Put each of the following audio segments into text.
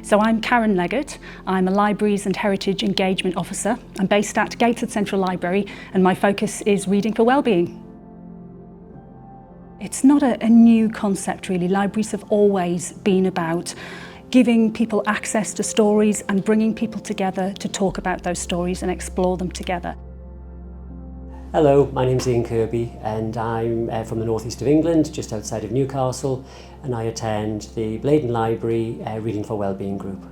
So I'm Karen Leggett. I'm a Libraries and Heritage Engagement Officer. I'm based at Gateshead Central Library and my focus is reading for wellbeing. It's not a new concept really. Libraries have always been about giving people access to stories and bringing people together to talk about those stories and explore them together. Hello, my name's Ian Kirby and I'm from the northeast of England, just outside of Newcastle, and I attend the Blaydon Library Reading for Wellbeing group.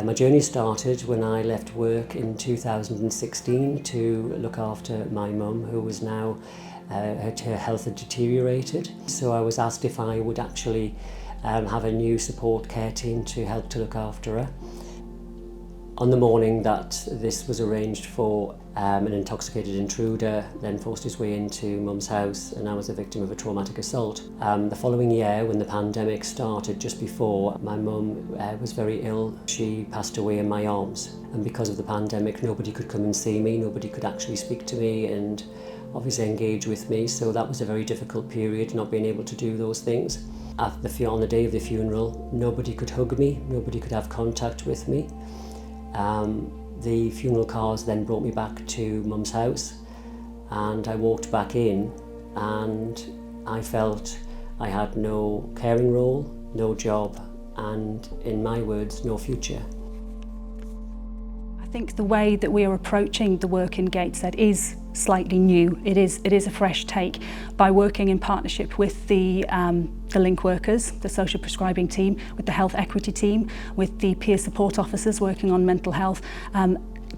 My journey started when I left work in 2016 to look after my mum, who was now, her health had deteriorated. So I was asked if I would actually have a new support care team to help to look after her. On the morning that this was arranged for, an intoxicated intruder then forced his way into Mum's house and I was the victim of a traumatic assault. The following year, when the pandemic started, just before, my mum was very ill. She passed away in my arms, and because of the pandemic nobody could come and see me, nobody could actually speak to me and obviously engage with me, so that was a very difficult period, not being able to do those things. On the day of the funeral, nobody could hug me, nobody could have contact with me. The funeral cars then brought me back to Mum's house and I walked back in and I felt I had no caring role, no job and, in my words, no future. I think the way that we are approaching the work in Gateshead is slightly new. It is a fresh take by working in partnership with the link workers, the social prescribing team, with the health equity team, with the peer support officers working on mental health,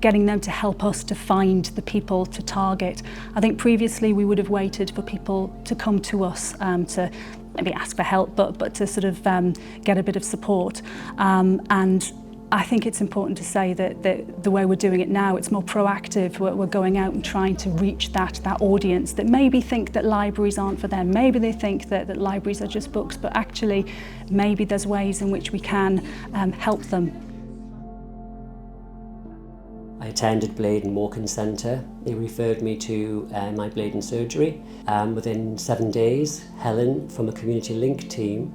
getting them to help us to find the people to target. I think previously we would have waited for people to come to us to maybe ask for help, but to sort of get a bit of support. And I think it's important to say that the way we're doing it now, it's more proactive. We're going out and trying to reach that audience that maybe think that libraries aren't for them. Maybe they think that libraries are just books, but actually maybe there's ways in which we can help them. I attended Blaydon Walk-in Centre. They referred me to my Blaydon surgery. Within 7 days, Helen from a community link team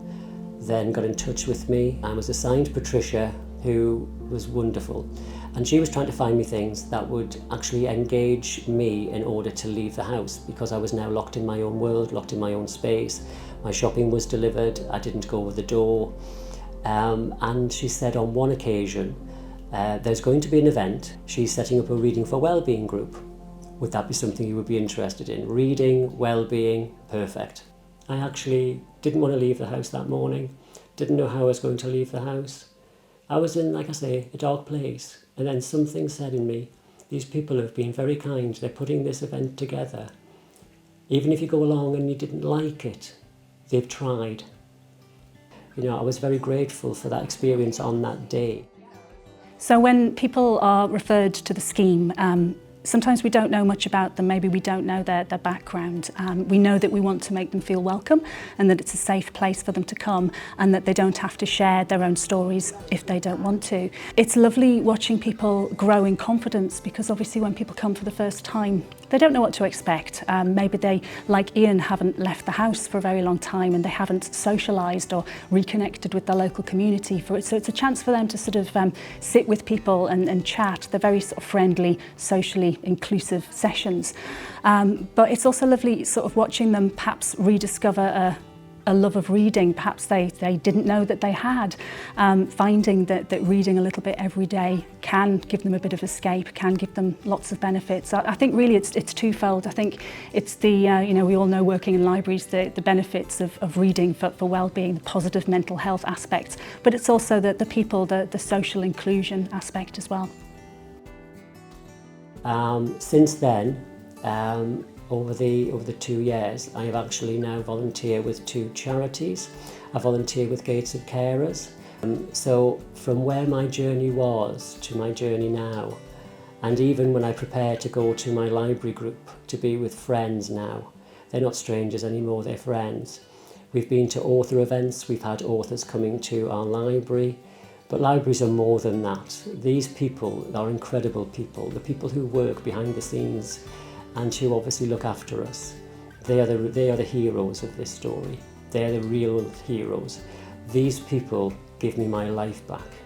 then got in touch with me. I was assigned Patricia, who was wonderful, and she was trying to find me things that would actually engage me in order to leave the house, because I was now locked in my own world, locked in my own space. My shopping was delivered, I didn't go over the door, and she said on one occasion, there's going to be an event, she's setting up a Reading for Wellbeing group. Would that be something you would be interested in? Reading, wellbeing, perfect. I actually didn't want to leave the house that morning, didn't know how I was going to leave the house. I was in, like I say, a dark place, and then something said in me, these people have been very kind, they're putting this event together. Even if you go along and you didn't like it, they've tried. You know, I was very grateful for that experience on that day. So when people are referred to the scheme, sometimes we don't know much about them, maybe we don't know their background. We know that we want to make them feel welcome and that it's a safe place for them to come and that they don't have to share their own stories if they don't want to. It's lovely watching people grow in confidence, because obviously when people come for the first time, they don't know what to expect. Maybe they, like Ian, haven't left the house for a very long time and they haven't socialised or reconnected with their local community. So it's a chance for them to sort of sit with people and chat. They're very sort of friendly, socially inclusive sessions. But it's also lovely sort of watching them perhaps rediscover a love of reading. Perhaps they didn't know that they had. Finding that reading a little bit every day can give them a bit of escape, can give them lots of benefits. I think really it's twofold. I think it's the, you know, we all know working in libraries, the benefits of reading for wellbeing, the positive mental health aspects, but it's also the people, the social inclusion aspect as well. Since then, over the 2 years, I have actually now volunteered with 2 charities. I volunteer with Gateshead Carers. So from where my journey was to my journey now, and even when I prepare to go to my library group to be with friends now, they're not strangers anymore, they're friends. We've been to author events, we've had authors coming to our library, but libraries are more than that. These people are incredible people, the people who work behind the scenes and who obviously look after us. They are the heroes of this story. They're the real heroes. These people give me my life back.